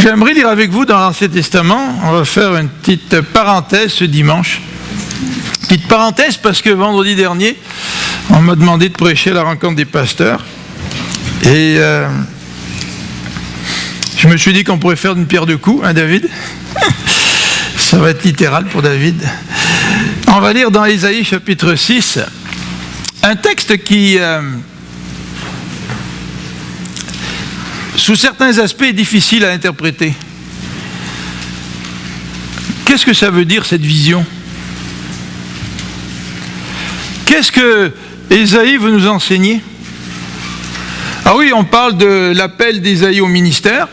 J'aimerais lire avec vous dans l'Ancien Testament. On va faire une petite parenthèse ce dimanche. Petite parenthèse parce que vendredi dernier, on m'a demandé de prêcher à la rencontre des pasteurs. Et je me suis dit qu'on pourrait faire une pierre deux coups, hein David? Ça va être littéral pour David. On va lire dans Ésaïe chapitre 6, un texte qui, sous certains aspects, est difficile à interpréter. Qu'est-ce que ça veut dire cette vision? Qu'est-ce que Ésaïe veut nous enseigner? Ah oui, on parle de l'appel d'Ésaïe au ministère.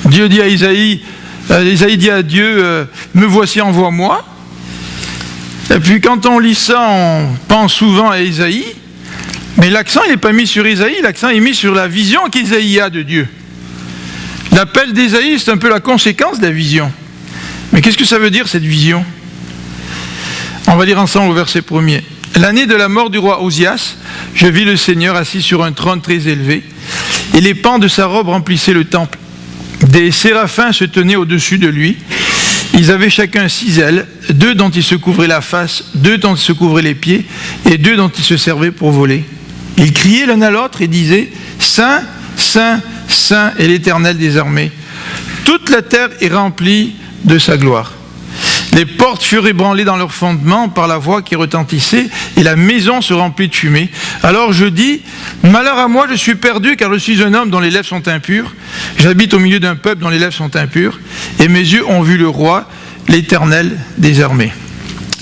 Dieu dit à Ésaïe, Ésaïe dit à Dieu, me voici, envoie-moi. Et puis quand on lit ça, on pense souvent à Ésaïe, mais l'accent n'est pas mis sur Ésaïe, l'accent est mis sur la vision qu'Ésaïe a de Dieu. L'appel d'Ésaïe, c'est un peu la conséquence de la vision. Mais qu'est-ce que ça veut dire cette vision? On va lire ensemble au verset 1er. L'année de la mort du roi Osias, je vis le Seigneur assis sur un trône très élevé, et les pans de sa robe remplissaient le temple. Des séraphins se tenaient au-dessus de lui. Ils avaient chacun 6 ailes, 2 dont ils se couvraient la face, 2 dont ils se couvraient les pieds, et 2 dont ils se servaient pour voler. Ils criaient l'un à l'autre et disaient « Saint, Saint, Saint est l'Éternel des armées. Toute la terre est remplie de sa gloire. » Les portes furent ébranlées dans leurs fondements par la voix qui retentissait, et la maison se remplit de fumée. Alors je dis, malheur à moi, je suis perdu, car je suis un homme dont les lèvres sont impures. J'habite au milieu d'un peuple dont les lèvres sont impures, et mes yeux ont vu le roi, l'Éternel des armées.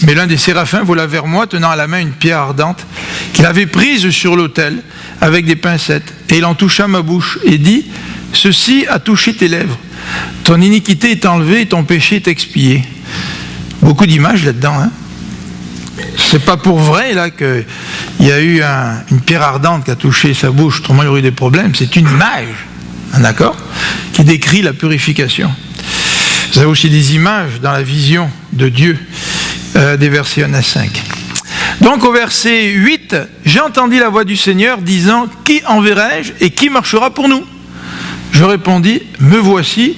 Mais l'un des séraphins vola vers moi, tenant à la main une pierre ardente, qu'il avait prise sur l'autel, avec des pincettes, et il en toucha ma bouche, et dit, ceci a touché tes lèvres. Ton iniquité est enlevée, et ton péché est expié. Beaucoup d'images là-dedans. Hein. C'est pas pour vrai là qu'il y a eu une pierre ardente qui a touché sa bouche, autrement il y aurait eu des problèmes. C'est une image, d'accord, qui décrit la purification. Vous avez aussi des images dans la vision de Dieu, des versets 1 à 5. Donc au verset 8, j'entendis la voix du Seigneur disant, qui enverrai-je et qui marchera pour nous? Je répondis, me voici,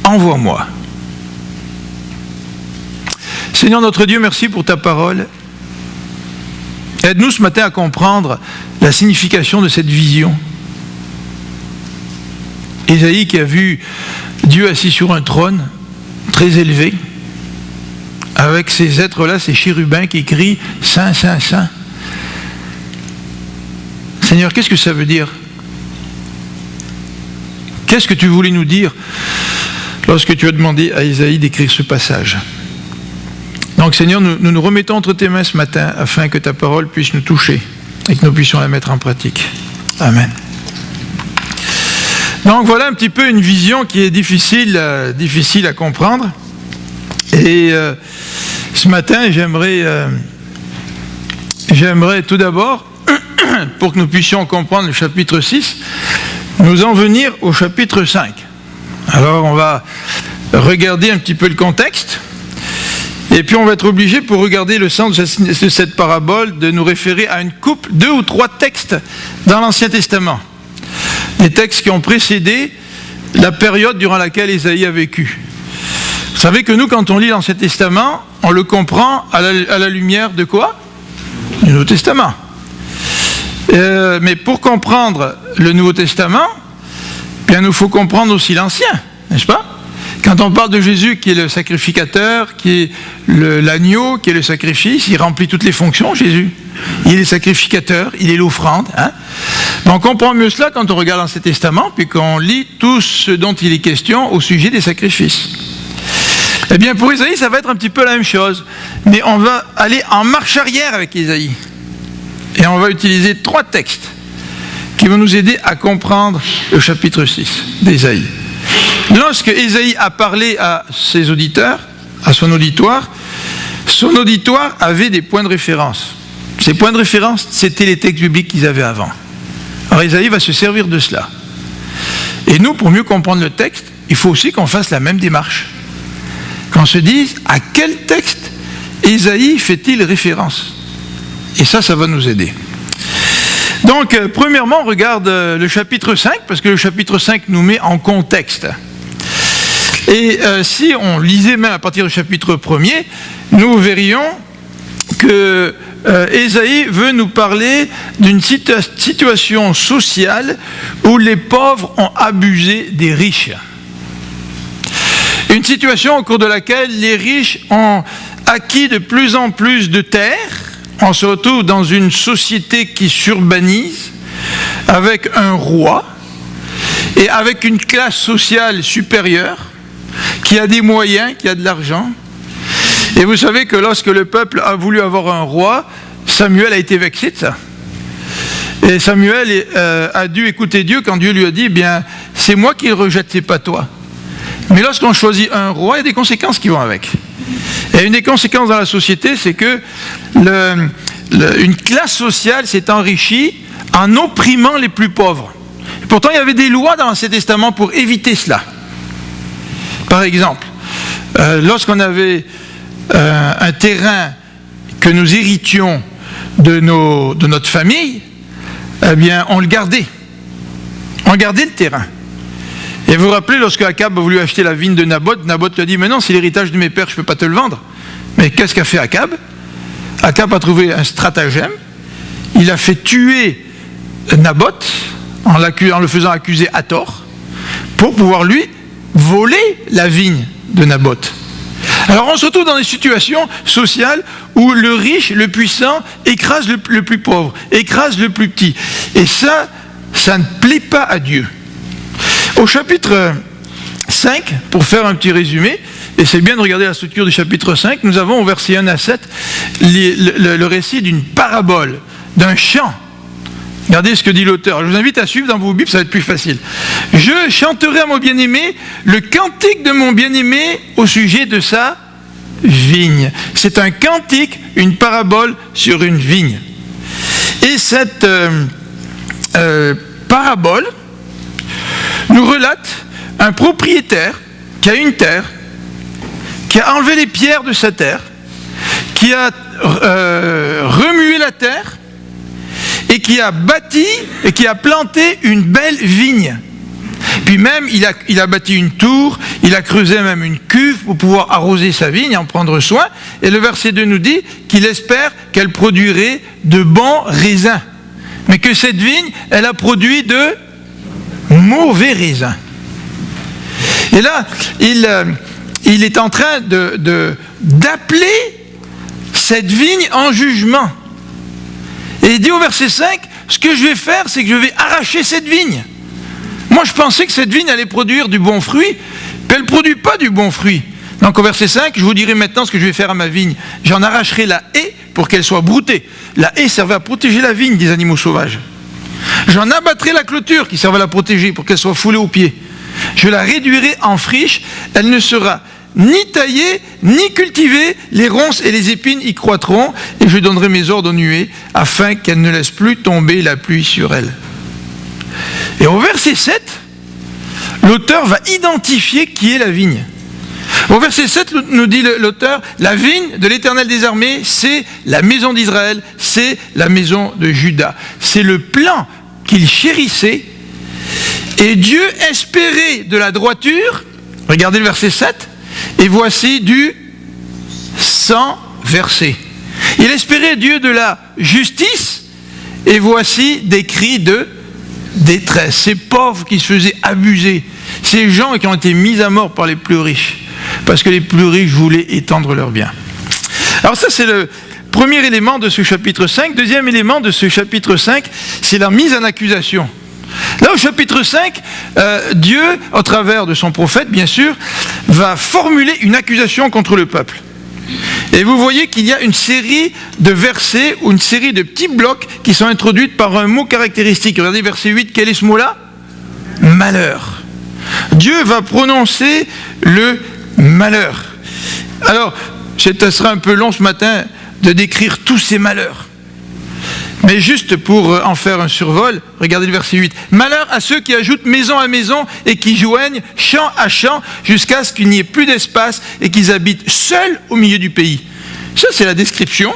envoie-moi. Seigneur notre Dieu, merci pour ta parole. Aide-nous ce matin à comprendre la signification de cette vision. Ésaïe qui a vu Dieu assis sur un trône très élevé, avec ces êtres-là, ces chérubins qui crient « Saint, Saint, Saint ». Seigneur, qu'est-ce que ça veut dire? Qu'est-ce que tu voulais nous dire lorsque tu as demandé à Ésaïe d'écrire ce passage? Donc Seigneur, nous nous remettons entre tes mains ce matin afin que ta parole puisse nous toucher et que nous puissions la mettre en pratique. Amen. Donc voilà un petit peu une vision qui est difficile à comprendre. Et ce matin, j'aimerais tout d'abord, pour que nous puissions comprendre le chapitre 6, nous en venir au chapitre 5. Alors on va regarder un petit peu le contexte. Et puis on va être obligé, pour regarder le sens de cette parabole, de nous référer à une couple, 2 ou 3 textes dans l'Ancien Testament. Les textes qui ont précédé la période durant laquelle Ésaïe a vécu. Vous savez que nous, quand on lit l'Ancien Testament, on le comprend à la lumière de quoi? Du Nouveau Testament. Mais pour comprendre le Nouveau Testament, bien, il faut comprendre aussi l'Ancien, n'est-ce pas? Quand on parle de Jésus qui est le sacrificateur, qui est l'agneau, qui est le sacrifice, il remplit toutes les fonctions, Jésus. Il est le sacrificateur, il est l'offrande. Hein. Donc on comprend mieux cela quand on regarde l'Ancien Testament, puis qu'on lit tout ce dont il est question au sujet des sacrifices. Eh bien pour Ésaïe, ça va être un petit peu la même chose. Mais on va aller en marche arrière avec Ésaïe. Et on va utiliser 3 textes qui vont nous aider à comprendre le chapitre 6 d'Ésaïe. Lorsque Ésaïe a parlé à ses auditeurs, à son auditoire avait des points de référence. Ces points de référence, c'était les textes bibliques qu'ils avaient avant. Alors Ésaïe va se servir de cela. Et nous, pour mieux comprendre le texte, il faut aussi qu'on fasse la même démarche. Qu'on se dise, à quel texte Ésaïe fait-il référence? Et ça va nous aider. Donc, premièrement, on regarde le chapitre 5, parce que le chapitre 5 nous met en contexte. Et si on lisait même à partir du chapitre 1er, nous verrions que Ésaïe veut nous parler d'une situation sociale où les pauvres ont abusé des riches. Une situation au cours de laquelle les riches ont acquis de plus en plus de terres. On se retrouve dans une société qui s'urbanise, avec un roi et avec une classe sociale supérieure, qui a des moyens, qui a de l'argent. Et vous savez que lorsque le peuple a voulu avoir un roi, Samuel a été vexé de ça. Et Samuel a dû écouter Dieu quand Dieu lui a dit, bien, c'est moi qui le rejette, c'est pas toi. Mais lorsqu'on choisit un roi, il y a des conséquences qui vont avec. Et une des conséquences dans la société, c'est que une classe sociale s'est enrichie en opprimant les plus pauvres. Et pourtant, il y avait des lois dans l'Ancien Testament pour éviter cela. Par exemple, lorsqu'on avait un terrain que nous héritions de notre famille, eh bien, on le gardait. On gardait le terrain. Et vous vous rappelez, lorsque Akab a voulu acheter la vigne de Naboth, Naboth lui a dit, mais non, c'est l'héritage de mes pères, je ne peux pas te le vendre. Mais qu'est-ce qu'a fait Akab? Akab a trouvé un stratagème. Il a fait tuer Naboth en le faisant accuser à tort pour pouvoir lui voler la vigne de Naboth. Alors on se retrouve dans des situations sociales où le riche, le puissant, écrase le plus pauvre, écrase le plus petit. Et ça ne plaît pas à Dieu. Au chapitre 5, pour faire un petit résumé, et c'est bien de regarder la structure du chapitre 5, nous avons au verset 1 à 7 le récit d'une parabole, d'un chant. Regardez ce que dit l'auteur. Je vous invite à suivre dans vos Bibles, ça va être plus facile. Je chanterai à mon bien-aimé le cantique de mon bien-aimé au sujet de sa vigne. C'est un cantique, une parabole sur une vigne. Et cette parabole nous relate un propriétaire qui a une terre, qui a enlevé les pierres de sa terre, qui a remué la terre, et qui a bâti et qui a planté une belle vigne. Puis même, il a bâti une tour, il a creusé même une cuve pour pouvoir arroser sa vigne, en prendre soin. Et le verset 2 nous dit qu'il espère qu'elle produirait de bons raisins. Mais que cette vigne, elle a produit de mauvais raisins. Et là, il est en train d'appeler cette vigne en jugement. Et il dit au verset 5, ce que je vais faire, c'est que je vais arracher cette vigne. Moi, je pensais que cette vigne allait produire du bon fruit, puis elle ne produit pas du bon fruit. Donc au verset 5, je vous dirai maintenant ce que je vais faire à ma vigne. J'en arracherai la haie pour qu'elle soit broutée. La haie servait à protéger la vigne des animaux sauvages. J'en abattrai la clôture qui servait à la protéger pour qu'elle soit foulée aux pieds. Je la réduirai en friche, elle ne sera ni taillée, ni cultivée, les ronces et les épines y croîtront, et je donnerai mes ordres aux nuées, afin qu'elle ne laisse plus tomber la pluie sur elle. Et au verset 7, l'auteur va identifier qui est la vigne. Au verset 7, nous dit l'auteur, la vigne de l'Éternel des armées, c'est la maison d'Israël, c'est la maison de Juda. C'est le plan qu'il chérissait, et Dieu espérait de la droiture, regardez le verset 7, et voici du sang versé. Il espérait Dieu de la justice, et voici des cris de détresse. Ces pauvres qui se faisaient abuser, ces gens qui ont été mis à mort par les plus riches, parce que les plus riches voulaient étendre leurs biens. Alors ça, c'est le premier élément de ce chapitre 5. Deuxième élément de ce chapitre 5, c'est la mise en accusation. Là, au chapitre 5, Dieu, au travers de son prophète, bien sûr, va formuler une accusation contre le peuple. Et vous voyez qu'il y a une série de versets ou une série de petits blocs qui sont introduits par un mot caractéristique. Regardez verset 8, quel est ce mot-là? Malheur. Dieu va prononcer le malheur. Alors, ce sera un peu long ce matin de décrire tous ces malheurs. Mais juste pour en faire un survol, regardez le verset 8. Malheur à ceux qui ajoutent maison à maison et qui joignent champ à champ jusqu'à ce qu'il n'y ait plus d'espace et qu'ils habitent seuls au milieu du pays. Ça, c'est la description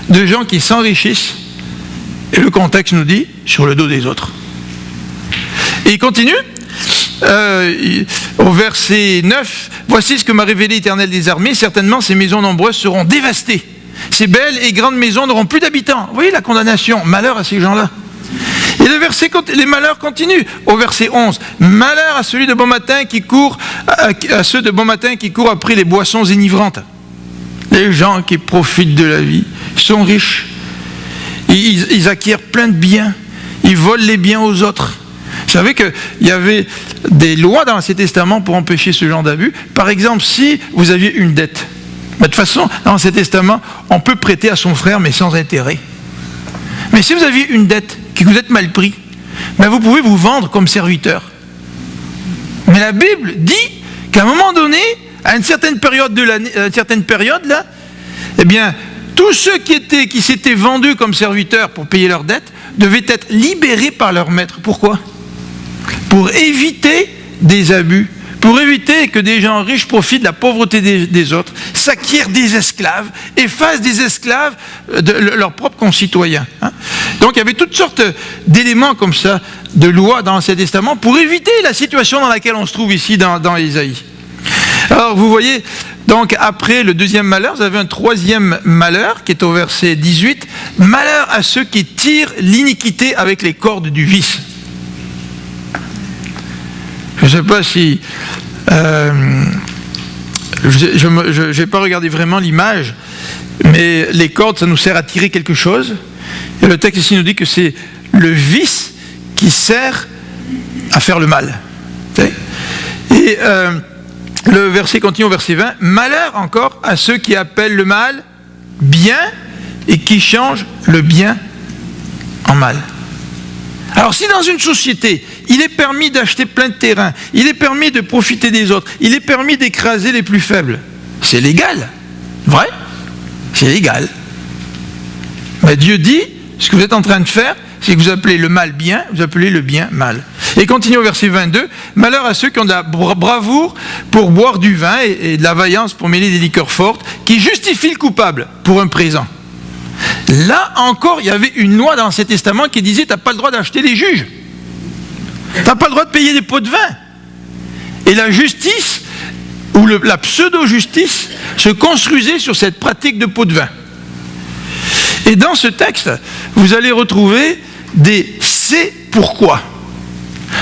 de gens qui s'enrichissent. Et le contexte nous dit sur le dos des autres. Et il continue. au verset 9, « Voici ce que m'a révélé l'Éternel des armées, certainement ces maisons nombreuses seront dévastées. Ces belles et grandes maisons n'auront plus d'habitants. » Vous voyez la condamnation, malheur à ces gens-là. Et les malheurs continuent. Au verset 11, « Malheur à celui de bon matin qui court, à ceux de bon matin qui courent après les boissons enivrantes. » Les gens qui profitent de la vie sont riches. Ils acquièrent plein de biens. Ils volent les biens aux autres. Vous savez qu'il y avait des lois dans l'Ancien Testament pour empêcher ce genre d'abus. Par exemple, si vous aviez une dette, de toute façon, dans l'Ancien Testament, on peut prêter à son frère, mais sans intérêt. Mais si vous aviez une dette, que vous êtes mal pris, ben vous pouvez vous vendre comme serviteur. Mais la Bible dit qu'à un moment donné, à une certaine période de l'année, là, eh bien, tous ceux qui s'étaient vendus comme serviteurs pour payer leurs dettes devaient être libérés par leur maître. Pourquoi ? Pour éviter des abus, pour éviter que des gens riches profitent de la pauvreté des autres, s'acquièrent des esclaves et fassent des esclaves de leurs propres concitoyens. Donc il y avait toutes sortes d'éléments comme ça, de lois dans l'Ancien Testament, pour éviter la situation dans laquelle on se trouve ici dans Ésaïe. Alors vous voyez, donc après le deuxième malheur, vous avez un troisième malheur qui est au verset 18. « Malheur à ceux qui tirent l'iniquité avec les cordes du vice. » Je ne sais pas si... je n'ai pas regardé vraiment l'image, mais les cordes, ça nous sert à tirer quelque chose. Et le texte ici nous dit que c'est le vice qui sert à faire le mal. Et le verset continue au verset 20. « Malheur encore à ceux qui appellent le mal bien et qui changent le bien en mal. » Alors si dans une société, il est permis d'acheter plein de terrains, il est permis de profiter des autres, il est permis d'écraser les plus faibles, c'est légal. Vrai ? C'est légal. Mais Dieu dit, ce que vous êtes en train de faire, c'est que vous appelez le mal bien, vous appelez le bien mal. Et continue au verset 22, « Malheur à ceux qui ont de la bravoure pour boire du vin et de la vaillance pour mêler des liqueurs fortes, qui justifient le coupable pour un présent. » Là encore, il y avait une loi dans l'Ancien Testament qui disait, tu n'as pas le droit d'acheter les juges. Tu n'as pas le droit de payer des pots de vin. Et la justice, ou la pseudo-justice, se construisait sur cette pratique de pots de vin. Et dans ce texte, vous allez retrouver des « c'est pourquoi ».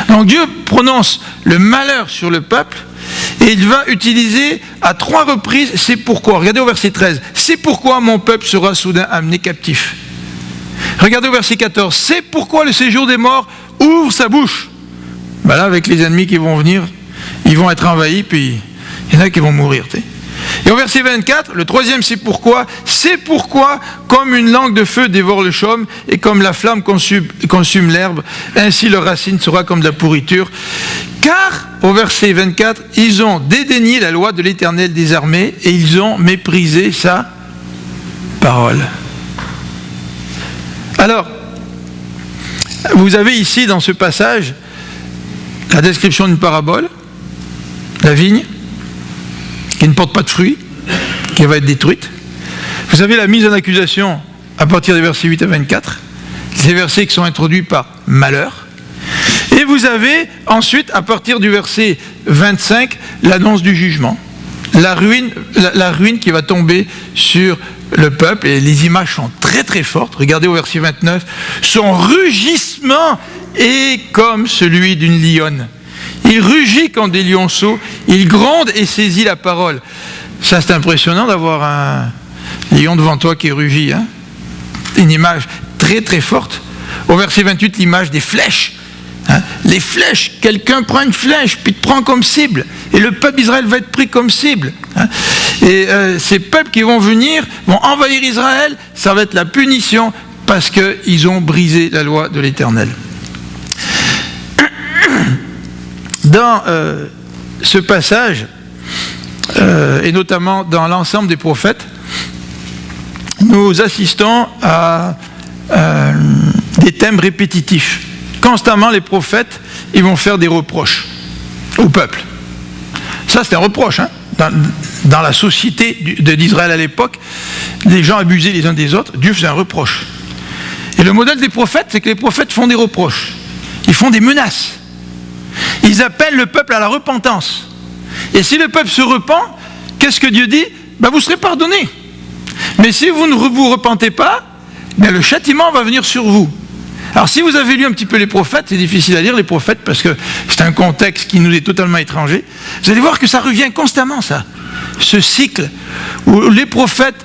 Donc Dieu prononce le malheur sur le peuple et il va utiliser à 3 reprises « c'est pourquoi ». Regardez au verset 13. « C'est pourquoi mon peuple sera soudain amené captif ». Regardez au verset 14. « C'est pourquoi le séjour des morts ouvre sa bouche ». Ben là, avec les ennemis qui vont venir, ils vont être envahis, puis il y en a qui vont mourir. T'sais. Et au verset 24, le troisième, c'est pourquoi, comme une langue de feu dévore le chaume, et comme la flamme consume l'herbe, ainsi leur racine sera comme de la pourriture. Car, au verset 24, ils ont dédaigné la loi de l'Éternel des armées, et ils ont méprisé sa parole. Alors, vous avez ici, dans ce passage, la description d'une parabole, la vigne, qui ne porte pas de fruits, qui va être détruite. Vous avez la mise en accusation à partir des versets 8 à 24, ces versets qui sont introduits par malheur. Et vous avez ensuite, à partir du verset 25, l'annonce du jugement. La ruine qui va tomber sur le peuple, et les images sont très très fortes. Regardez au verset 29, son rugissement est comme celui d'une lionne. Il rugit comme des lionceaux, il gronde et saisit la parole. Ça, c'est impressionnant d'avoir un lion devant toi qui rugit. Hein? Une image très très forte. Au verset 28, l'image des flèches. Hein? Les flèches, quelqu'un prend une flèche, puis te prend comme cible. Et le peuple d'Israël va être pris comme cible. Hein? Et ces peuples qui vont venir, vont envahir Israël, ça va être la punition parce qu'ils ont brisé la loi de l'Éternel. Dans ce passage, et notamment dans l'ensemble des prophètes, nous assistons à des thèmes répétitifs. Constamment, les prophètes, ils vont faire des reproches au peuple. Ça, c'est un reproche. Hein. Dans la société d'Israël à l'époque, les gens abusaient les uns des autres, Dieu faisait un reproche. Et le modèle des prophètes, c'est que les prophètes font des reproches. Ils font des menaces. ils appellent le peuple à la repentance. Et si le peuple se repent, qu'est-ce que Dieu dit? Vous serez pardonnés. Mais si vous ne vous repentez pas, le châtiment va venir sur vous. Alors si vous avez lu un petit peu les prophètes, c'est difficile à lire les prophètes parce que c'est un contexte qui nous est totalement étranger, vous allez voir que ça revient constamment, ça. Ce cycle où les prophètes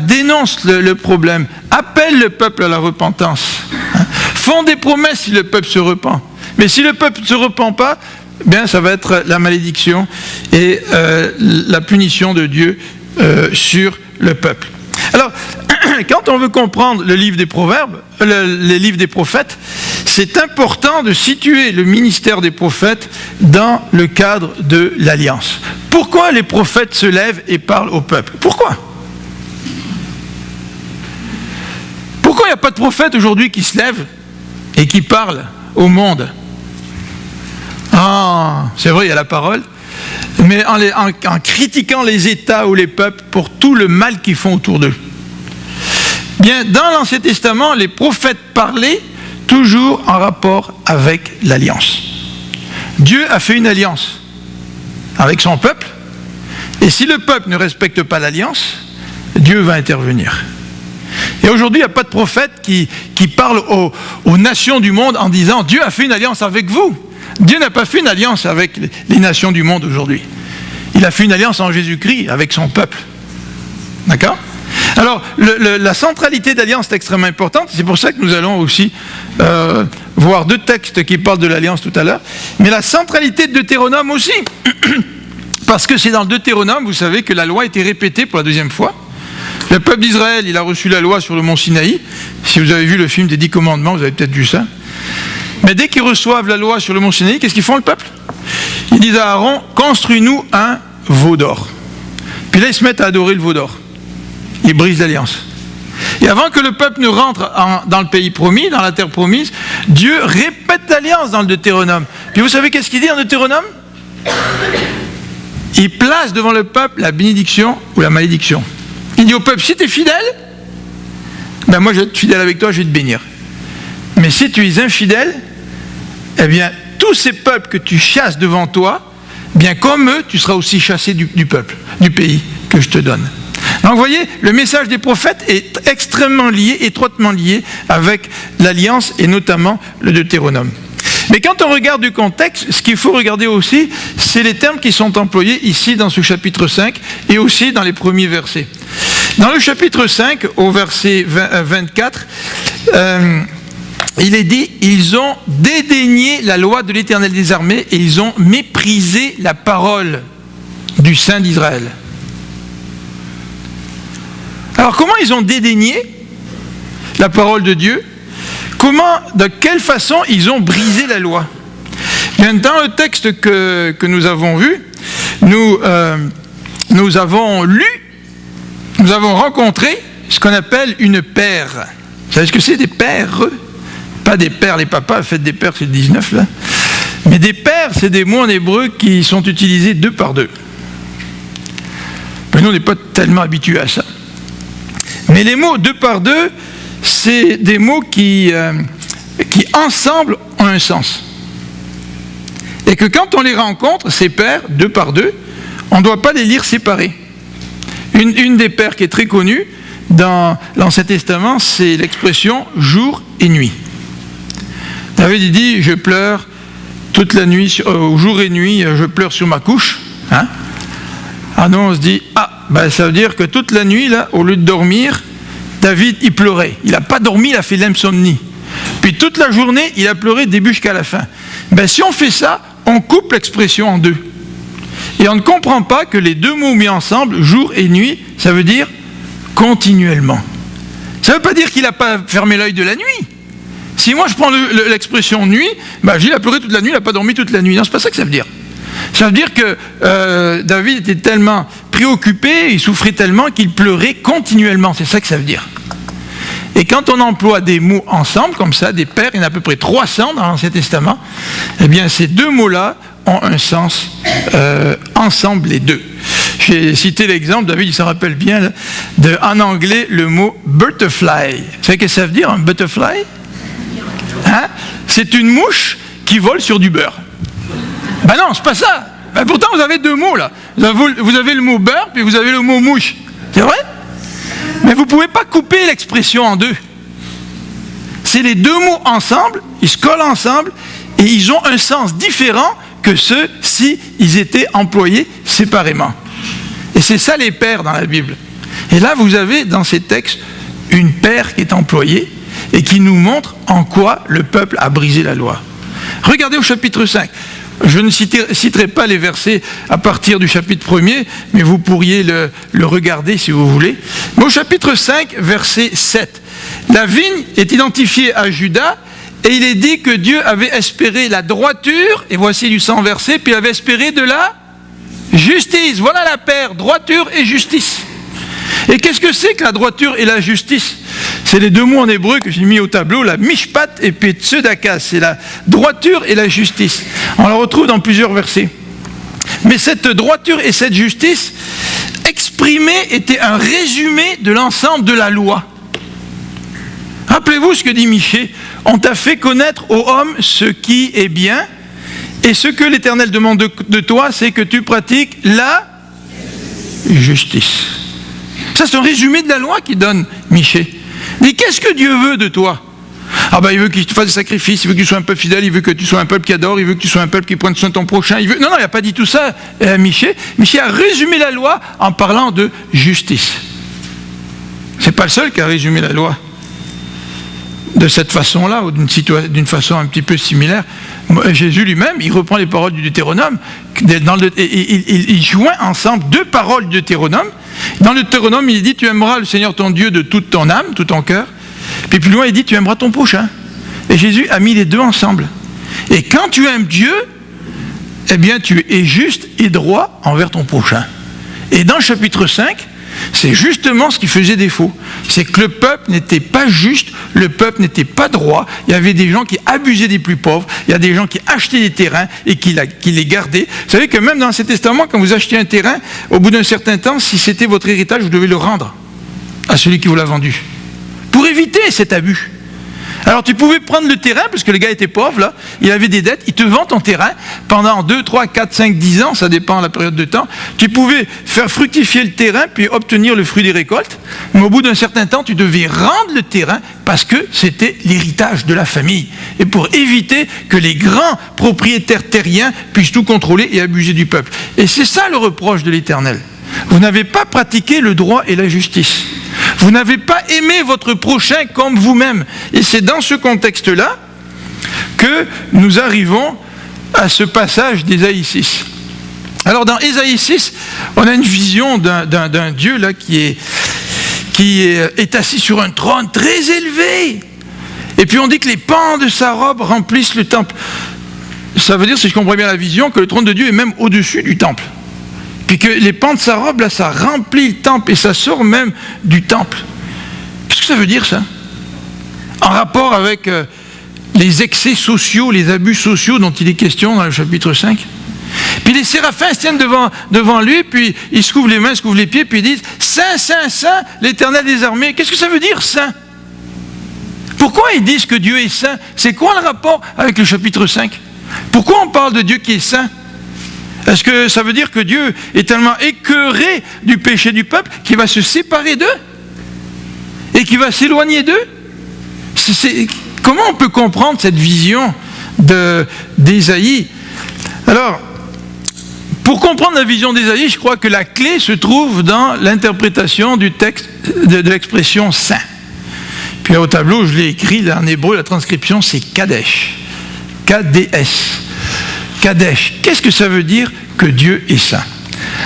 dénoncent le problème, appellent le peuple à la repentance, font des promesses si le peuple se repent. Mais si le peuple ne se repent pas, ça va être la malédiction et la punition de Dieu sur le peuple. Alors, quand on veut comprendre le livre des Proverbes, les livres des prophètes, c'est important de situer le ministère des prophètes dans le cadre de l'Alliance. Pourquoi les prophètes se lèvent et parlent au peuple? Pourquoi il n'y a pas de prophète aujourd'hui qui se lève et qui parle au monde? C'est vrai, il y a la parole, mais en critiquant les États ou les peuples pour tout le mal qu'ils font autour d'eux. Dans l'Ancien Testament, les prophètes parlaient toujours en rapport avec l'alliance. Dieu a fait une alliance avec son peuple, et si le peuple ne respecte pas l'alliance, Dieu va intervenir. Et aujourd'hui, il n'y a pas de prophète qui parle aux nations du monde en disant « Dieu a fait une alliance avec vous ». Dieu n'a pas fait une alliance avec les nations du monde aujourd'hui. Il a fait une alliance en Jésus-Christ avec son peuple. D'accord ? Alors, la centralité d'alliance est extrêmement importante. C'est pour ça que nous allons aussi voir 2 textes qui parlent de l'alliance tout à l'heure. Mais la centralité de Deutéronome aussi. Parce que c'est dans le Deutéronome, vous savez, que la loi a été répétée pour la 2e fois. Le peuple d'Israël, il a reçu la loi sur le mont Sinaï. Si vous avez vu le film des 10 commandements, vous avez peut-être vu ça. Mais dès qu'ils reçoivent la loi sur le mont Sinaï, qu'est-ce qu'ils font, le peuple? Ils disent à Aaron, construis-nous un veau d'or. Puis là, ils se mettent à adorer le veau d'or. Ils brisent l'alliance. Et avant que le peuple ne rentre dans le pays promis, dans la terre promise, Dieu répète l'alliance dans le Deutéronome. Puis vous savez qu'est-ce qu'il dit en Deutéronome? Il place devant le peuple la bénédiction ou la malédiction. Il dit au peuple, si tu es fidèle, moi je vais être fidèle avec toi, je vais te bénir. Mais si tu es infidèle, tous ces peuples que tu chasses devant toi, comme eux, tu seras aussi chassé du peuple, du pays que je te donne. Donc vous voyez, le message des prophètes est extrêmement lié, étroitement lié avec l'alliance et notamment le Deutéronome. Mais quand on regarde du contexte, ce qu'il faut regarder aussi, c'est les termes qui sont employés ici dans ce chapitre 5 et aussi dans les premiers versets. Dans le chapitre 5, au verset 24, il est dit, ils ont dédaigné la loi de l'Éternel des armées et ils ont méprisé la parole du Saint d'Israël. Alors comment ils ont dédaigné la parole de Dieu? De quelle façon ils ont brisé la loi? Dans le texte que nous avons vu, nous avons lu, nous avons rencontré ce qu'on appelle une paire. Vous savez ce que c'est, des paires? Pas des pères, les papas, faites des pères, c'est le 19 là. Mais des paires, c'est des mots en hébreu qui sont utilisés 2 par 2. Mais nous, on n'est pas tellement habitués à ça. Mais les mots 2 par 2, c'est des mots qui ensemble ont un sens. Et que quand on les rencontre, ces paires, 2 par 2, on ne doit pas les lire séparés. Une des paires qui est très connue dans l'Ancien Testament, c'est l'expression « jour et nuit ». David dit « je pleure toute la nuit, jour et nuit, je pleure sur ma couche ». Ah non, on se dit « ça veut dire que toute la nuit, là, au lieu de dormir, David, il pleurait. Il n'a pas dormi, il a fait l'insomnie. Puis toute la journée, il a pleuré du début jusqu'à la fin. » Si on fait ça, on coupe l'expression en 2. Et on ne comprend pas que les 2 mots mis ensemble, jour et nuit, ça veut dire continuellement. Ça ne veut pas dire qu'il n'a pas fermé l'œil de la nuit. Si moi je prends l'expression nuit, il a pleuré toute la nuit, il n'a pas dormi toute la nuit. Non, c'est pas ça que ça veut dire. Ça veut dire que David était tellement préoccupé, il souffrait tellement qu'il pleurait continuellement. C'est ça que ça veut dire. Et quand on emploie des mots ensemble, comme ça, des paires, il y en a à peu près 300 dans l'Ancien Testament, ces 2 mots-là ont un sens ensemble, les 2. J'ai cité l'exemple, David il s'en rappelle bien, là, en anglais, le mot butterfly. Vous savez ce que ça veut dire, un butterfly? C'est une mouche qui vole sur du beurre. Ben non, c'est pas ça. Ben pourtant, vous avez deux mots là. Vous avez le mot beurre, puis vous avez le mot mouche. C'est vrai? Mais vous ne pouvez pas couper l'expression en deux. C'est les deux mots ensemble, ils se collent ensemble, et ils ont un sens différent que ceux si ils étaient employés séparément. Et c'est ça les paires dans la Bible. Et là, vous avez dans ces textes une paire qui est employée et qui nous montre en quoi le peuple a brisé la loi. Regardez au chapitre 5. Je ne citerai pas les versets à partir du chapitre 1er, mais vous pourriez le regarder si vous voulez. Mais au chapitre 5, verset 7, la vigne est identifiée à Juda, et il est dit que Dieu avait espéré la droiture, et voici du 100 versets, puis il avait espéré de la justice. Voilà la paire, droiture et justice. Et qu'est-ce que c'est que la droiture et la justice? C'est les deux mots en hébreu que j'ai mis au tableau, la mishpat et tzedaka. C'est la droiture et la justice. On la retrouve dans plusieurs versets. Mais cette droiture et cette justice exprimée était un résumé de l'ensemble de la loi. Rappelez-vous ce que dit Michée. On t'a fait connaître aux hommes ce qui est bien, et ce que l'Éternel demande de toi, c'est que tu pratiques la justice. Ça, c'est un résumé de la loi qui donne Michée. Mais qu'est-ce que Dieu veut de toi? Ah ben, il veut qu'il te fasse des sacrifices, il veut que tu sois un peuple fidèle, il veut que tu sois un peuple qui adore, il veut que tu sois un peuple qui prenne soin de ton prochain. Non, il n'a pas dit tout ça, Michée. Michée a résumé la loi en parlant de justice. C'est pas le seul qui a résumé la loi de cette façon-là, ou d'une façon un petit peu similaire. Jésus lui-même, il reprend les paroles du Deutéronome, il joint ensemble deux paroles du Deutéronome. Dans le Deutéronome, il dit, tu aimeras le Seigneur ton Dieu de toute ton âme, tout ton cœur. Puis plus loin, il dit, tu aimeras ton prochain. Et Jésus a mis les deux ensemble. Et quand tu aimes Dieu, eh bien, tu es juste et droit envers ton prochain. Et dans le chapitre 5, c'est justement ce qui faisait défaut. C'est que le peuple n'était pas juste, le peuple n'était pas droit. Il y avait des gens qui abusaient des plus pauvres, il y a des gens qui achetaient des terrains et qui les gardaient. Vous savez que même dans l'Ancien Testament, quand vous achetez un terrain, au bout d'un certain temps, si c'était votre héritage, vous devez le rendre à celui qui vous l'a vendu. Pour éviter cet abus. Alors tu pouvais prendre le terrain, parce que le gars était pauvre, là, il avait des dettes, il te vend ton terrain pendant 2, 3, 4, 5, 10 ans, ça dépend de la période de temps. Tu pouvais faire fructifier le terrain, puis obtenir le fruit des récoltes, mais au bout d'un certain temps, tu devais rendre le terrain, parce que c'était l'héritage de la famille. Et pour éviter que les grands propriétaires terriens puissent tout contrôler et abuser du peuple. Et c'est ça le reproche de l'Éternel. Vous n'avez pas pratiqué le droit et la justice. Vous n'avez pas aimé votre prochain comme vous-même. Et c'est dans ce contexte-là que nous arrivons à ce passage d'Ésaïe 6. Alors dans Ésaïe 6, on a une vision d'un Dieu là qui est assis sur un trône très élevé. Et puis on dit que les pans de sa robe remplissent le temple. Ça veut dire, si je comprends bien la vision, que le trône de Dieu est même au-dessus du temple. Puis que les pans de sa robe, là, ça remplit le temple et ça sort même du temple. Qu'est-ce que ça veut dire, ça? En rapport avec les excès sociaux, les abus sociaux dont il est question dans le chapitre 5. Puis les séraphins se tiennent devant lui, puis ils se couvrent les mains, se couvrent les pieds, puis ils disent « Saint, Saint, Saint, l'Éternel des armées ». Qu'est-ce que ça veut dire, Saint? Pourquoi ils disent que Dieu est saint? C'est quoi le rapport avec le chapitre 5? Pourquoi on parle de Dieu qui est saint? Est-ce que ça veut dire que Dieu est tellement écœuré du péché du peuple qu'il va se séparer d'eux et qu'il va s'éloigner d'eux? Comment on peut comprendre cette vision d'Ésaïe? Alors, pour comprendre la vision d'Ésaïe, je crois que la clé se trouve dans l'interprétation du texte de l'expression saint. Puis au tableau, je l'ai écrit là, en hébreu, la transcription c'est Kadesh. K-D-S. Kadesh. Qu'est-ce que ça veut dire que Dieu est saint?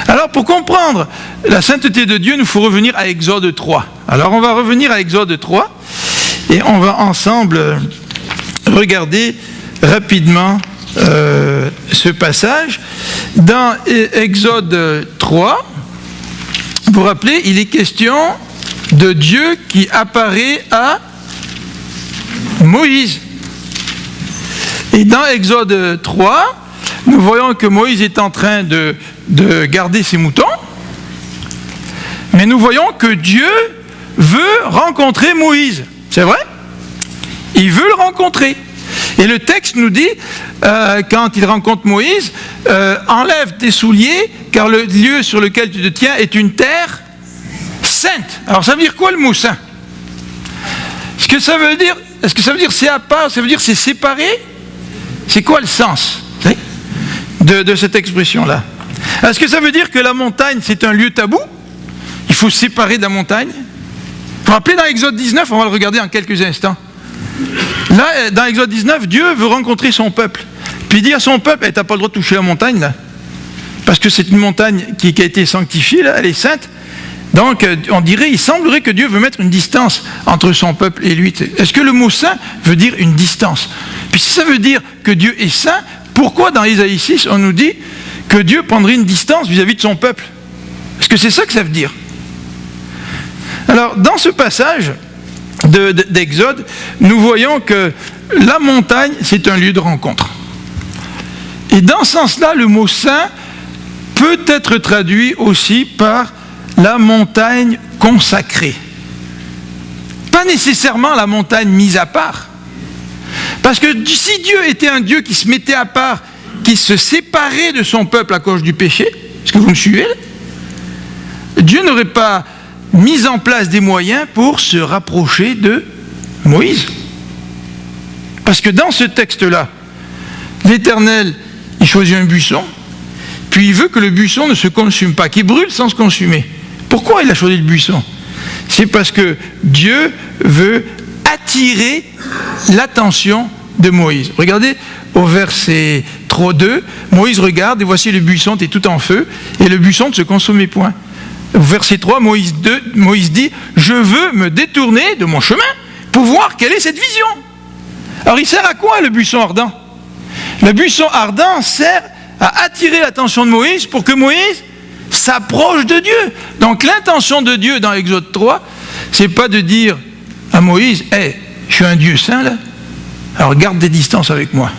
Alors pour comprendre la sainteté de Dieu, il nous faut revenir à Exode 3. Alors on va revenir à Exode 3 et on va ensemble regarder rapidement ce passage. Dans Exode 3, vous vous rappelez, il est question de Dieu qui apparaît à Moïse. Et dans Exode 3, nous voyons que Moïse est en train de garder ses moutons, mais nous voyons que Dieu veut rencontrer Moïse. C'est vrai? Il veut le rencontrer. Et le texte nous dit, quand il rencontre Moïse, enlève tes souliers, car le lieu sur lequel tu te tiens est une terre sainte. Alors ça veut dire quoi le mot saint? Est-ce que ça veut dire c'est à part, ça veut dire c'est séparé? C'est quoi le sens de cette expression-là? Est-ce que ça veut dire que la montagne c'est un lieu tabou? Il faut se séparer de la montagne? Vous vous rappelez dans Exode 19, on va le regarder en quelques instants. Là, dans Exode 19, Dieu veut rencontrer son peuple. Puis il dit à son peuple, t'as pas le droit de toucher la montagne là. Parce que c'est une montagne qui a été sanctifiée, là, elle est sainte. Donc, il semblerait que Dieu veut mettre une distance entre son peuple et lui. Est-ce que le mot saint veut dire une distance? Puis si ça veut dire que Dieu est saint, pourquoi dans Isaïe 6, on nous dit que Dieu prendrait une distance vis-à-vis de son peuple? Est-ce que c'est ça que ça veut dire? Alors, dans ce passage d'Exode, nous voyons que la montagne, c'est un lieu de rencontre. Et dans ce sens-là, le mot saint peut être traduit aussi par la montagne consacrée. Pas nécessairement la montagne mise à part. Parce que si Dieu était un Dieu qui se mettait à part, qui se séparait de son peuple à cause du péché, est-ce que vous me suivez? Dieu n'aurait pas mis en place des moyens pour se rapprocher de Moïse. Parce que dans ce texte-là, l'Éternel, il choisit un buisson, puis il veut que le buisson ne se consume pas, qu'il brûle sans se consumer. Pourquoi il a choisi le buisson? C'est parce que Dieu veut attirer l'attention de Moïse. Regardez au verset 2, Moïse regarde et voici le buisson est tout en feu et le buisson ne se consumait point. Au verset 3, Moïse dit, je veux me détourner de mon chemin pour voir quelle est cette vision. Alors il sert à quoi le buisson ardent? Le buisson ardent sert à attirer l'attention de Moïse pour que Moïse s'approche de Dieu. Donc l'intention de Dieu dans Exode 3, c'est pas de dire à Moïse, je suis un Dieu saint là, alors garde des distances avec moi.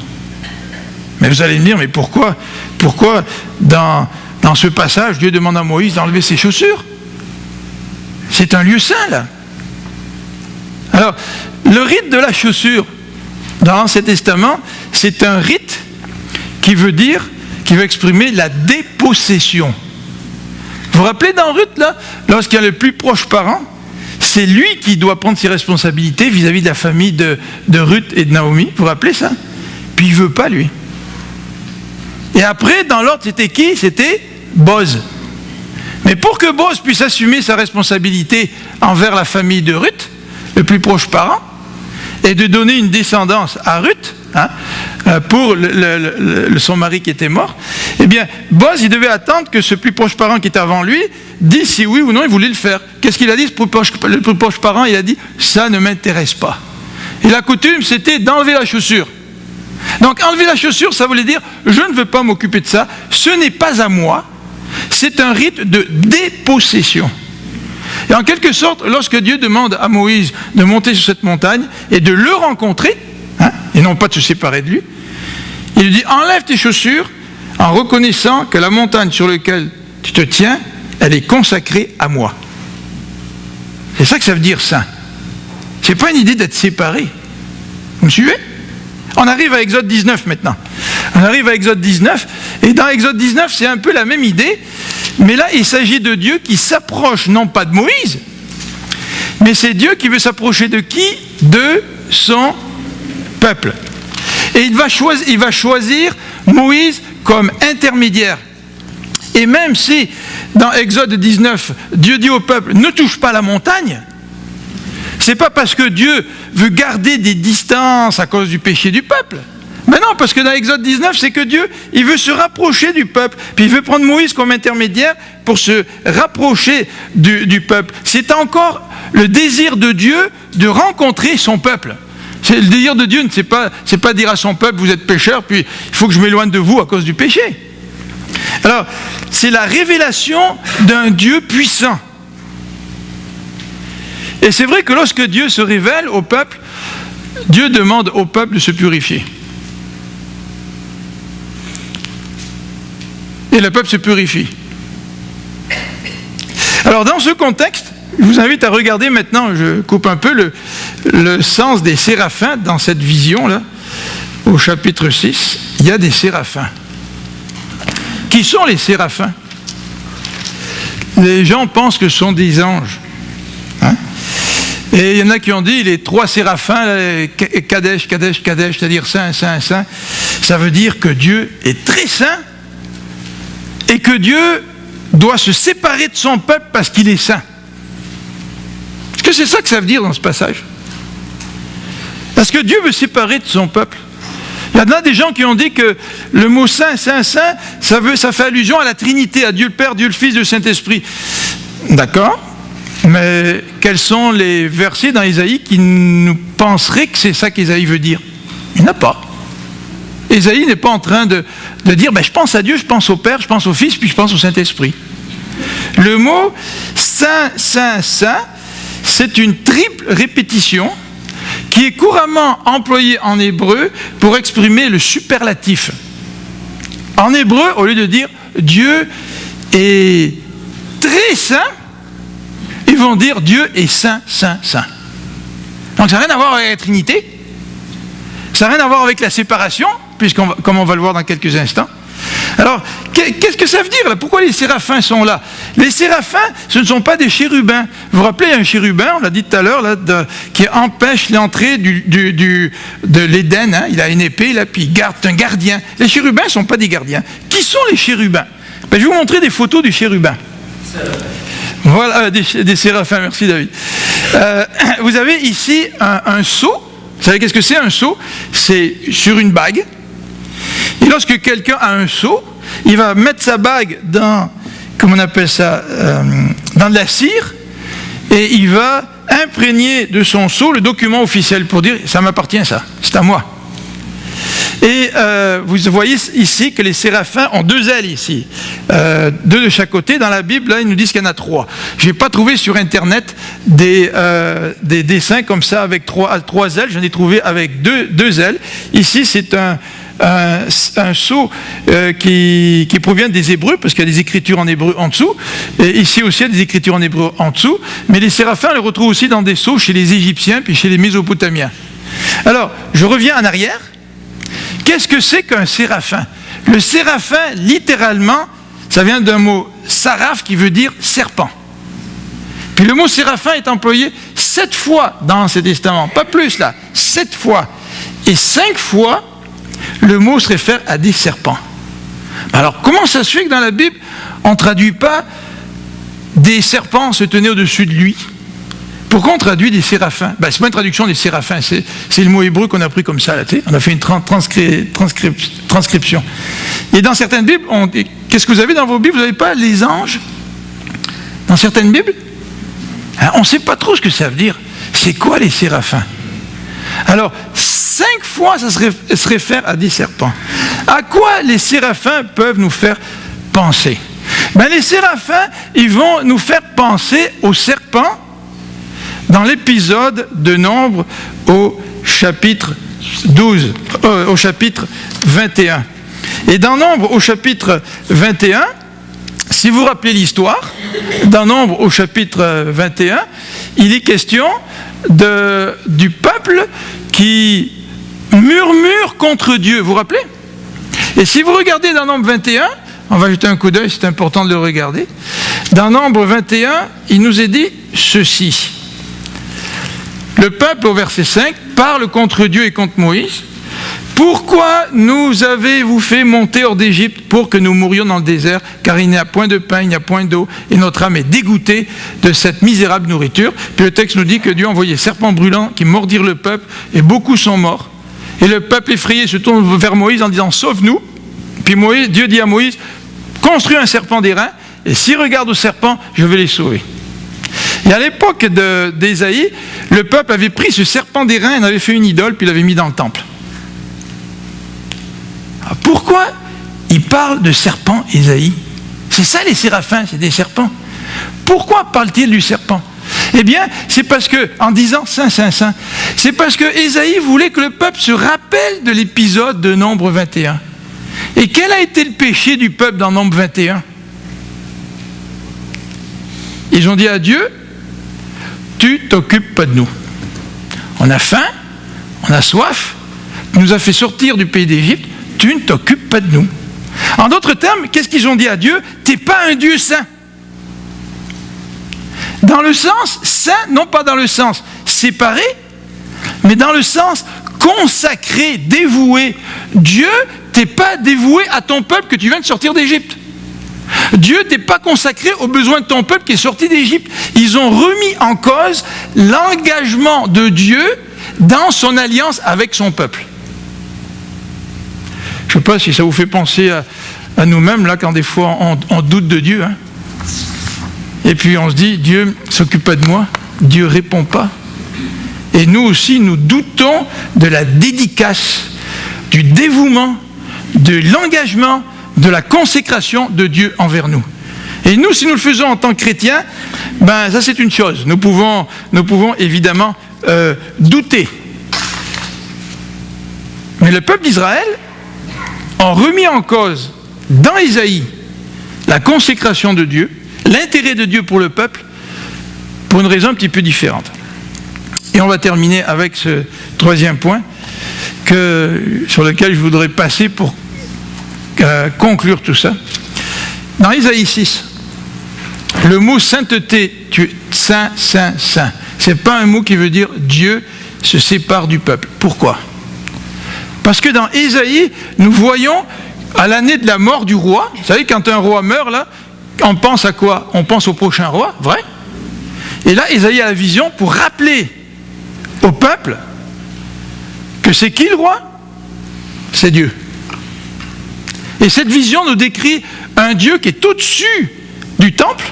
Mais vous allez me dire, mais pourquoi dans ce passage, Dieu demande à Moïse d'enlever ses chaussures? C'est un lieu saint là. Alors, le rite de la chaussure dans l'Ancien Testament, c'est un rite qui veut exprimer la dépossession. Vous vous rappelez dans Ruth, là, lorsqu'il y a le plus proche parent, c'est lui qui doit prendre ses responsabilités vis-à-vis de la famille de Ruth et de Naomi. Vous vous rappelez ça? Puis il ne veut pas, lui. Et après, dans l'ordre, c'était qui? C'était Boz. Mais pour que Boz puisse assumer sa responsabilité envers la famille de Ruth, le plus proche parent, et de donner une descendance à Ruth, pour son mari qui était mort, eh bien, Boz, il devait attendre que ce plus proche parent qui était avant lui dise si oui ou non il voulait le faire. Qu'est-ce qu'il a dit, le plus proche parent? Il a dit, ça ne m'intéresse pas. Et la coutume, c'était d'enlever la chaussure. Donc, enlever la chaussure, ça voulait dire, je ne veux pas m'occuper de ça, ce n'est pas à moi, c'est un rite de dépossession. Et en quelque sorte, lorsque Dieu demande à Moïse de monter sur cette montagne et de le rencontrer, et non pas de se séparer de lui, il lui dit, enlève tes chaussures en reconnaissant que la montagne sur laquelle tu te tiens, elle est consacrée à moi. C'est ça que ça veut dire saint. Ce n'est pas une idée d'être séparé. Vous me suivez? On arrive à Exode 19 maintenant. On arrive à Exode 19, et dans Exode 19, c'est un peu la même idée, mais là, il s'agit de Dieu qui s'approche, non pas de Moïse, mais c'est Dieu qui veut s'approcher de qui? De son peuple. Et il va choisir Moïse comme intermédiaire. Et même si, dans Exode 19, Dieu dit au peuple, ne touche pas la montagne, c'est pas parce que Dieu veut garder des distances à cause du péché du peuple. Mais non, parce que dans Exode 19, c'est que Dieu, il veut se rapprocher du peuple. Puis il veut prendre Moïse comme intermédiaire pour se rapprocher du peuple. C'est encore le désir de Dieu de rencontrer son peuple. C'est le désir de Dieu, c'est pas dire à son peuple, vous êtes pécheurs, puis il faut que je m'éloigne de vous à cause du péché. Alors, c'est la révélation d'un Dieu puissant. Et c'est vrai que lorsque Dieu se révèle au peuple, Dieu demande au peuple de se purifier. Et le peuple se purifie. Alors dans ce contexte, je vous invite à regarder maintenant, je coupe un peu le sens des séraphins dans cette vision-là. au chapitre 6, il y a des séraphins. Qui sont les séraphins? Les gens pensent que ce sont des anges. Hein? Et il y en a qui ont dit, les 3 séraphins, Kadesh, Kadesh, Kadesh, c'est-à-dire saint, saint, saint, ça veut dire que Dieu est très saint et que Dieu doit se séparer de son peuple parce qu'il est saint. Est-ce que c'est ça que ça veut dire dans ce passage? Est-ce que Dieu veut séparer de son peuple? Il y en a des gens qui ont dit que le mot saint, saint, saint, ça fait allusion à la Trinité, à Dieu le Père, Dieu le Fils, Dieu le Saint-Esprit. D'accord, mais quels sont les versets dans Ésaïe qui nous penseraient que c'est ça qu'Ésaïe veut dire? Il n'y en a pas. Ésaïe n'est pas en train de dire je pense à Dieu, je pense au Père, je pense au Fils, puis je pense au Saint-Esprit. Le mot saint, saint, saint, c'est une triple répétition qui est couramment employé en hébreu pour exprimer le superlatif. En hébreu, au lieu de dire Dieu est très saint, ils vont dire Dieu est saint, saint, saint. Donc ça n'a rien à voir avec la Trinité, ça n'a rien à voir avec la séparation, comme on va le voir dans quelques instants. Alors, qu'est-ce que ça veut dire là? Pourquoi les séraphins sont là? Les séraphins, ce ne sont pas des chérubins. Vous vous rappelez, un chérubin, on l'a dit tout à l'heure, qui empêche l'entrée de l'Éden. Hein? Il a une épée, là, puis il garde, un gardien. Les chérubins ne sont pas des gardiens. Qui sont les chérubins? Je vais vous montrer des photos du chérubin. Voilà, des séraphins, merci David. Vous avez ici un seau. Vous savez qu'est-ce que c'est un seau? C'est sur une bague. Et lorsque quelqu'un a un seau, il va mettre sa bague dans, comment on appelle ça, dans de la cire, et il va imprégner de son seau le document officiel pour dire ça m'appartient, ça, c'est à moi. Et vous voyez ici que les séraphins ont 2 ailes ici, 2 de chaque côté. Dans la Bible, là, ils nous disent qu'il y en a 3. Je n'ai pas trouvé sur Internet des dessins comme ça avec 3 ailes. J'en ai trouvé avec 2 ailes. Ici, c'est un sceau qui provient des Hébreux, parce qu'il y a des écritures en hébreu en dessous. Et ici aussi, il y a des écritures en hébreu en dessous. Mais les séraphins, on les retrouve aussi dans des sceaux chez les Égyptiens puis chez les Mésopotamiens. Alors, je reviens en arrière. Qu'est-ce que c'est qu'un séraphin? Le séraphin, littéralement, ça vient d'un mot saraph qui veut dire serpent. Puis le mot séraphin est employé 7 fois dans l'Ancien Testament, pas plus là, 7 fois. Et 5 fois, le mot se réfère à des serpents. Alors, comment ça se fait que dans la Bible, on ne traduit pas des serpents se tenaient au-dessus de lui? Pourquoi on traduit des séraphins? C'est pas une traduction des séraphins, c'est le mot hébreu qu'on a pris comme ça. Là, on a fait une transcription. Et dans certaines Bibles, qu'est-ce que vous avez dans vos Bibles? Vous n'avez pas les anges? Dans certaines Bibles? On ne sait pas trop ce que ça veut dire. C'est quoi les séraphins? Alors, 5 fois, ça se réfère à des serpents. À quoi les séraphins peuvent nous faire penser? Les séraphins, ils vont nous faire penser aux serpents dans l'épisode de Nombre au chapitre 12, au chapitre 21. Et dans Nombre au chapitre 21, si vous vous rappelez l'histoire, dans Nombre au chapitre 21, il est question du peuple qui murmure contre Dieu. Vous vous rappelez? Et si vous regardez dans Nombre 21, on va jeter un coup d'œil, c'est important de le regarder. Dans Nombre 21, il nous est dit ceci. Le peuple, au verset 5, parle contre Dieu et contre Moïse. « Pourquoi nous avez-vous fait monter hors d'Égypte pour que nous mourions dans le désert, car il n'y a point de pain, il n'y a point d'eau, et notre âme est dégoûtée de cette misérable nourriture. » Puis le texte nous dit que Dieu a envoyé serpents brûlants qui mordirent le peuple, et beaucoup sont morts. Et le peuple effrayé se tourne vers Moïse en disant « Sauve-nous » Puis Dieu dit à Moïse « Construis un serpent d'airain, et s'ils regardent au serpent, je vais les sauver. » Et à l'époque d'Ésaïe, le peuple avait pris ce serpent d'airain, en avait fait une idole, puis l'avait mis dans le temple. Alors pourquoi il parle de serpent, Ésaïe? C'est ça les séraphins, c'est des serpents. Pourquoi parle-t-il du serpent? Eh bien, c'est parce que, en disant Saint, Saint, Saint, c'est parce que Ésaïe voulait que le peuple se rappelle de l'épisode de Nombre 21. Et quel a été le péché du peuple dans Nombre 21? Ils ont dit à Dieu, tu t'occupes pas de nous. On a faim, on a soif, nous a fait sortir du pays d'Égypte, tu ne t'occupes pas de nous. En d'autres termes, qu'est-ce qu'ils ont dit à Dieu? T'es pas un Dieu saint. Dans le sens saint, non pas dans le sens séparé, mais dans le sens consacré, dévoué. Dieu, t'es pas dévoué à ton peuple que tu viens de sortir d'Égypte. Dieu t'es pas consacré aux besoins de ton peuple qui est sorti d'Égypte. Ils ont remis en cause l'engagement de Dieu dans son alliance avec son peuple. Je ne sais pas si ça vous fait penser à nous-mêmes, là, quand des fois on doute de Dieu. Hein. Et puis on se dit, Dieu ne s'occupe pas de moi, Dieu ne répond pas. Et nous aussi, nous doutons de la dédicace, du dévouement, de l'engagement, de la consécration de Dieu envers nous. Et nous, si nous le faisons en tant que chrétiens, ben ça c'est une chose. Nous pouvons évidemment douter. Mais le peuple d'Israël a remis en cause, dans Isaïe, la consécration de Dieu, l'intérêt de Dieu pour le peuple, pour une raison un petit peu différente. Et on va terminer avec ce troisième point sur lequel je voudrais passer pour conclure tout ça. Dans Isaïe 6, le mot sainteté, tu es saint, saint, saint. Ce n'est pas un mot qui veut dire Dieu se sépare du peuple. Pourquoi? Parce que dans Isaïe, nous voyons à l'année de la mort du roi, vous savez, quand un roi meurt, là, on pense à quoi? On pense au prochain roi, vrai? Et là, Isaïe a la vision pour rappeler au peuple que c'est qui le roi? C'est Dieu. Et cette vision nous décrit un Dieu qui est au-dessus du temple,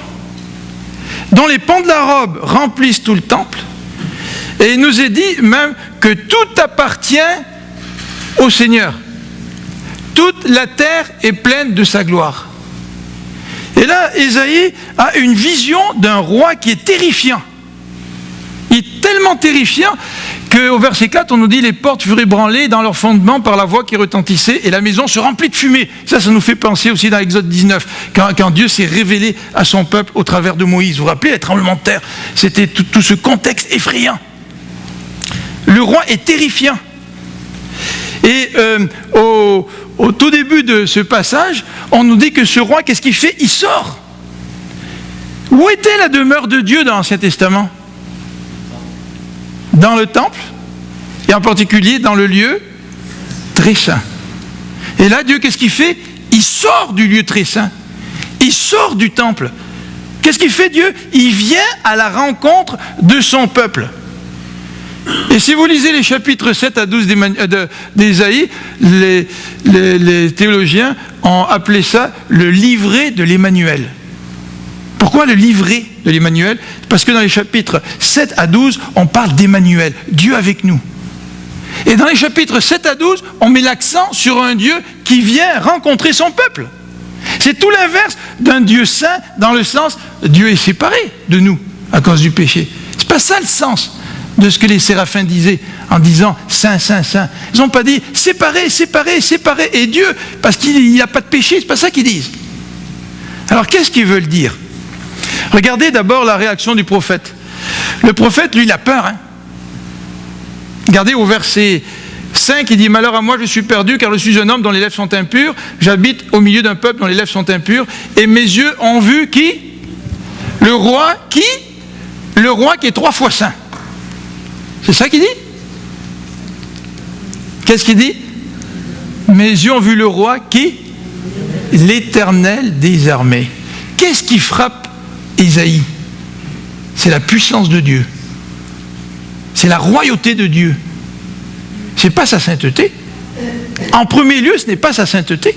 dont les pans de la robe remplissent tout le temple. Et il nous est dit même que tout appartient au Seigneur. Toute la terre est pleine de sa gloire. Et là, Ésaïe a une vision d'un roi qui est terrifiant. Il est tellement terrifiant qu'au verset 4, on nous dit « Les portes furent ébranlées dans leur fondement par la voix qui retentissait et la maison se remplit de fumée. » Ça nous fait penser aussi dans Exode 19, quand Dieu s'est révélé à son peuple au travers de Moïse. Vous vous rappelez, les tremblements de terre, c'était tout ce contexte effrayant. Le roi est terrifiant. Et au tout début de ce passage, on nous dit que ce roi, qu'est-ce qu'il fait? Il sort. Où était la demeure de Dieu dans l'Ancien Testament? Dans le temple, et en particulier dans le lieu très saint. Et là, Dieu, qu'est-ce qu'il fait? Il sort du lieu très saint. Il sort du temple. Qu'est-ce qu'il fait, Dieu? Il vient à la rencontre de son peuple. Et si vous lisez les chapitres 7 à 12 d'Ésaïe, les théologiens ont appelé ça le livret de l'Emmanuel. Pourquoi le livret de l'Emmanuel? Parce que dans les chapitres 7 à 12, on parle d'Emmanuel, Dieu avec nous. Et dans les chapitres 7 à 12, on met l'accent sur un Dieu qui vient rencontrer son peuple. C'est tout l'inverse d'un Dieu saint, dans le sens, Dieu est séparé de nous à cause du péché. C'est pas ça le sens de ce que les séraphins disaient en disant saint, saint, saint. Ils n'ont pas dit séparé, séparé, séparé, et Dieu, parce qu'il n'y a pas de péché, c'est pas ça qu'ils disent. Alors qu'est-ce qu'ils veulent dire? Regardez d'abord la réaction du prophète. Le prophète, lui, il a peur. Hein. Regardez au verset 5, il dit « Malheur à moi, je suis perdu, car je suis un homme dont les lèvres sont impures. J'habite au milieu d'un peuple dont les lèvres sont impures. Et mes yeux ont vu qui? Le roi qui? Le roi qui est 3 fois saint. » C'est ça qu'il dit? Qu'est-ce qu'il dit? Mes yeux ont vu le roi qui? L'Éternel des armées. Qu'est-ce qui frappe Ésaïe? C'est la puissance de Dieu. C'est la royauté de Dieu. Ce n'est pas sa sainteté. En premier lieu, ce n'est pas sa sainteté.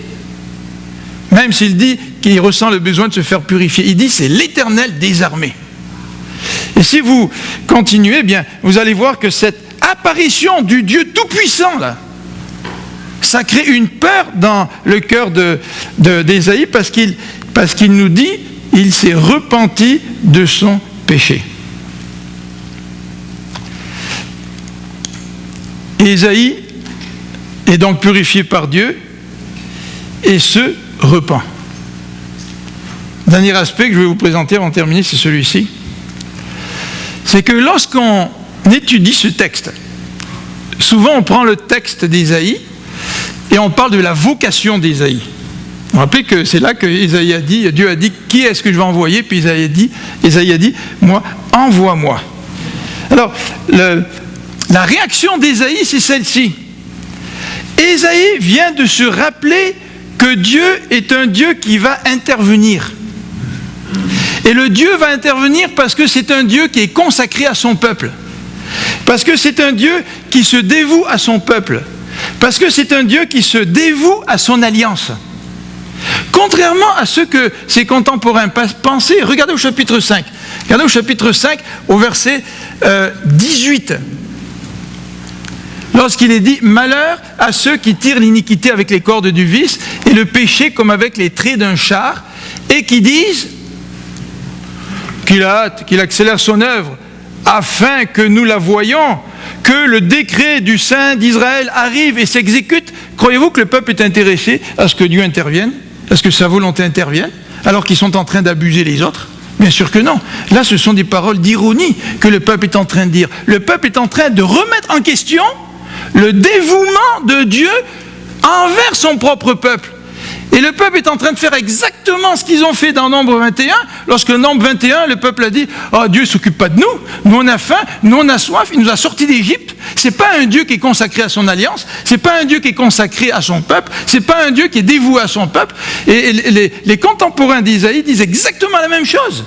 Même s'il dit qu'il ressent le besoin de se faire purifier. Il dit c'est l'Éternel des armées. Et si vous continuez, bien, vous allez voir que cette apparition du Dieu tout-puissant, là, ça crée une peur dans le cœur d'Ésaïe parce qu'il nous dit il s'est repenti de son péché. Ésaïe est donc purifié par Dieu et se repent. Dernier aspect que je vais vous présenter avant de terminer, c'est celui-ci. C'est que lorsqu'on étudie ce texte, souvent on prend le texte d'Ésaïe et on parle de la vocation d'Ésaïe. Vous vous rappelez que c'est là que Ésaïe a dit, Dieu a dit, qui est-ce que je vais envoyer? Puis Ésaïe a dit, moi, envoie-moi. Alors, la réaction d'Ésaïe, c'est celle-ci. Ésaïe vient de se rappeler que Dieu est un Dieu qui va intervenir. Et le Dieu va intervenir parce que c'est un Dieu qui est consacré à son peuple. Parce que c'est un Dieu qui se dévoue à son peuple. Parce que c'est un Dieu qui se dévoue à son alliance. Contrairement à ce que ses contemporains pensaient, regardez au chapitre 5. Regardez au chapitre 5, au verset 18. Lorsqu'il est dit « Malheur à ceux qui tirent l'iniquité avec les cordes du vice et le péché comme avec les traits d'un char, et qui disent qu'il a hâte, qu'il accélère son œuvre, afin que nous la voyions, que le décret du Saint d'Israël arrive et s'exécute. » Croyez-vous que le peuple est intéressé à ce que Dieu intervienne, à ce que sa volonté intervienne, alors qu'ils sont en train d'abuser les autres? Bien sûr que non. Là, ce sont des paroles d'ironie que le peuple est en train de dire. Le peuple est en train de remettre en question le dévouement de Dieu envers son propre peuple. Et le peuple est en train de faire exactement ce qu'ils ont fait dans Nombre 21. Lorsque Nombre 21, le peuple a dit « Oh, Dieu ne s'occupe pas de nous. Nous, on a faim, nous, on a soif. Il nous a sortis d'Égypte. » Ce n'est pas un Dieu qui est consacré à son alliance. Ce n'est pas un Dieu qui est consacré à son peuple. Ce n'est pas un Dieu qui est dévoué à son peuple. Et les contemporains d'Ésaïe disent exactement la même chose.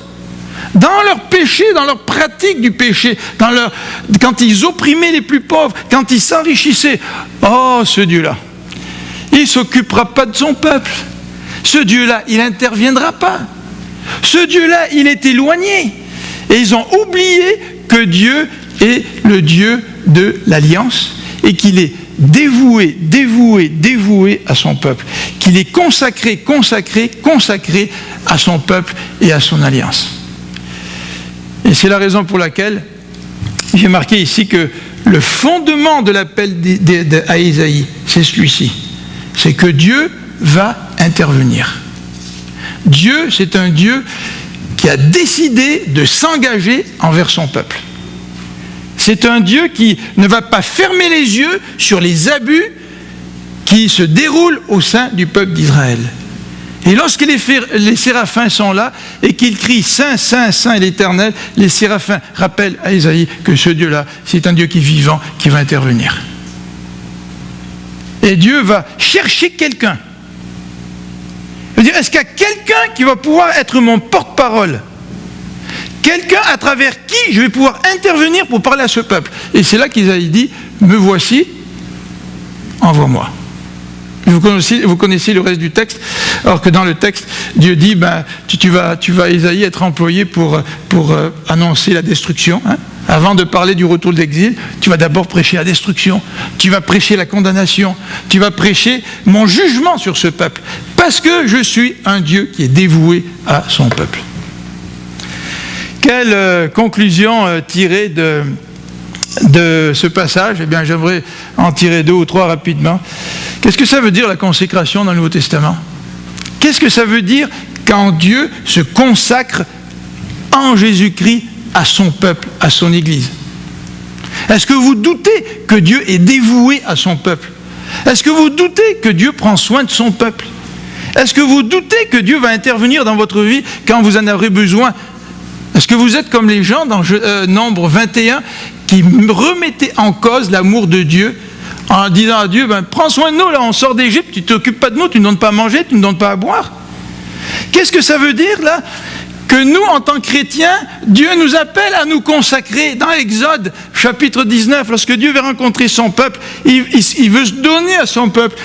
Dans leur péché, dans leur pratique du péché, quand ils opprimaient les plus pauvres, quand ils s'enrichissaient, oh, ce Dieu-là, il ne s'occupera pas de son peuple. Ce Dieu-là, il n'interviendra pas. Ce Dieu-là, il est éloigné. Et ils ont oublié que Dieu est le Dieu de l'alliance et qu'il est dévoué à son peuple. Qu'il est consacré à son peuple et à son alliance. Et c'est la raison pour laquelle j'ai marqué ici que le fondement de l'appel à Ésaïe, c'est celui-ci. C'est que Dieu va intervenir. Dieu, c'est un Dieu qui a décidé de s'engager envers son peuple. C'est un Dieu qui ne va pas fermer les yeux sur les abus qui se déroulent au sein du peuple d'Israël. Et lorsque les séraphins sont là et qu'ils crient « Saint, Saint, Saint est l'Éternel », les séraphins rappellent à Ésaïe que ce Dieu-là, c'est un Dieu qui est vivant, qui va intervenir. Et Dieu va chercher quelqu'un. Je veux dire, est-ce qu'il y a quelqu'un qui va pouvoir être mon porte-parole? Quelqu'un à travers qui je vais pouvoir intervenir pour parler à ce peuple? Et c'est là qu'Ésaïe dit « Me voici, envoie-moi ». Vous connaissez le reste du texte, alors que dans le texte, Dieu dit, tu vas Ésaïe, être employé pour annoncer la destruction. Hein. Avant de parler du retour de l'exil, tu vas d'abord prêcher la destruction, tu vas prêcher la condamnation, tu vas prêcher mon jugement sur ce peuple, parce que je suis un Dieu qui est dévoué à son peuple. Quelle conclusion tirer de ce passage? Eh bien, j'aimerais en tirer 2 ou 3 rapidement. Qu'est-ce que ça veut dire la consécration dans le Nouveau Testament? Qu'est-ce que ça veut dire quand Dieu se consacre en Jésus-Christ à son peuple, à son Église? Est-ce que vous doutez que Dieu est dévoué à son peuple? Est-ce que vous doutez que Dieu prend soin de son peuple? Est-ce que vous doutez que Dieu va intervenir dans votre vie quand vous en aurez besoin? Est-ce que vous êtes comme les gens dans Nombre 21 qui remettaient en cause l'amour de Dieu en disant à Dieu, prends soin de nous, là, on sort d'Égypte, tu ne t'occupes pas de nous, tu ne donnes pas à manger, tu ne donnes pas à boire? Qu'est-ce que ça veut dire, là? Que nous, en tant que chrétiens, Dieu nous appelle à nous consacrer. Dans Exode, chapitre 19, lorsque Dieu veut rencontrer son peuple, il veut se donner à son peuple.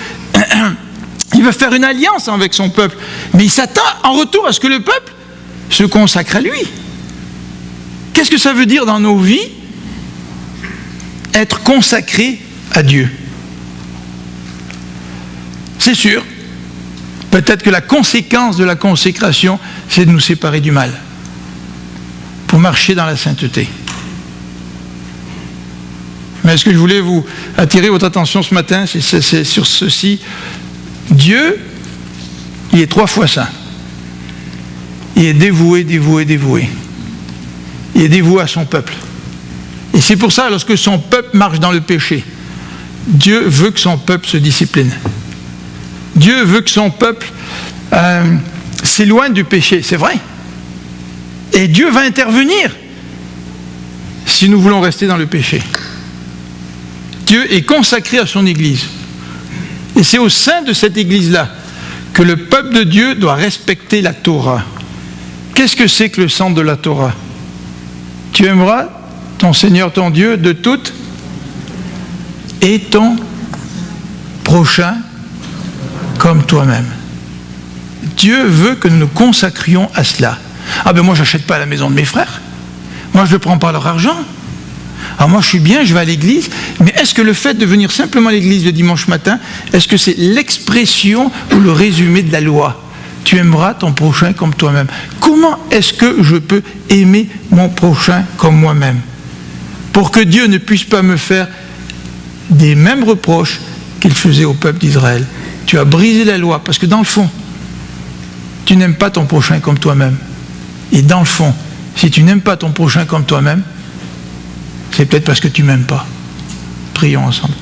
Il veut faire une alliance avec son peuple. Mais il s'attend en retour à ce que le peuple se consacre à lui. Qu'est-ce que ça veut dire dans nos vies? Être consacré à Dieu. C'est sûr, peut-être que la conséquence de la consécration, c'est de nous séparer du mal, pour marcher dans la sainteté. Mais ce que je voulais vous attirer votre attention ce matin, c'est sur ceci. Dieu, il est 3 fois saint. Il est dévoué. Il est dévoué à son peuple. Et c'est pour ça, lorsque son peuple marche dans le péché, Dieu veut que son peuple se discipline. Dieu veut que son peuple s'éloigne du péché, c'est vrai. Et Dieu va intervenir si nous voulons rester dans le péché. Dieu est consacré à son Église. Et c'est au sein de cette Église-là que le peuple de Dieu doit respecter la Torah. Qu'est-ce que c'est que le centre de la Torah? Tu aimeras ton Seigneur, ton Dieu, de toute et ton prochain comme toi-même. Dieu veut que nous nous consacrions à cela. Ah ben moi, je n'achète pas à la maison de mes frères. Moi, je ne prends pas leur argent. Alors moi, je suis bien, je vais à l'église. Mais est-ce que le fait de venir simplement à l'église le dimanche matin, est-ce que c'est l'expression ou le résumé de la loi? Tu aimeras ton prochain comme toi-même. Comment est-ce que je peux aimer mon prochain comme moi-même? Pour que Dieu ne puisse pas me faire des mêmes reproches qu'il faisait au peuple d'Israël. Tu as brisé la loi, parce que dans le fond, tu n'aimes pas ton prochain comme toi-même. Et dans le fond, si tu n'aimes pas ton prochain comme toi-même, c'est peut-être parce que tu ne m'aimes pas. Prions ensemble.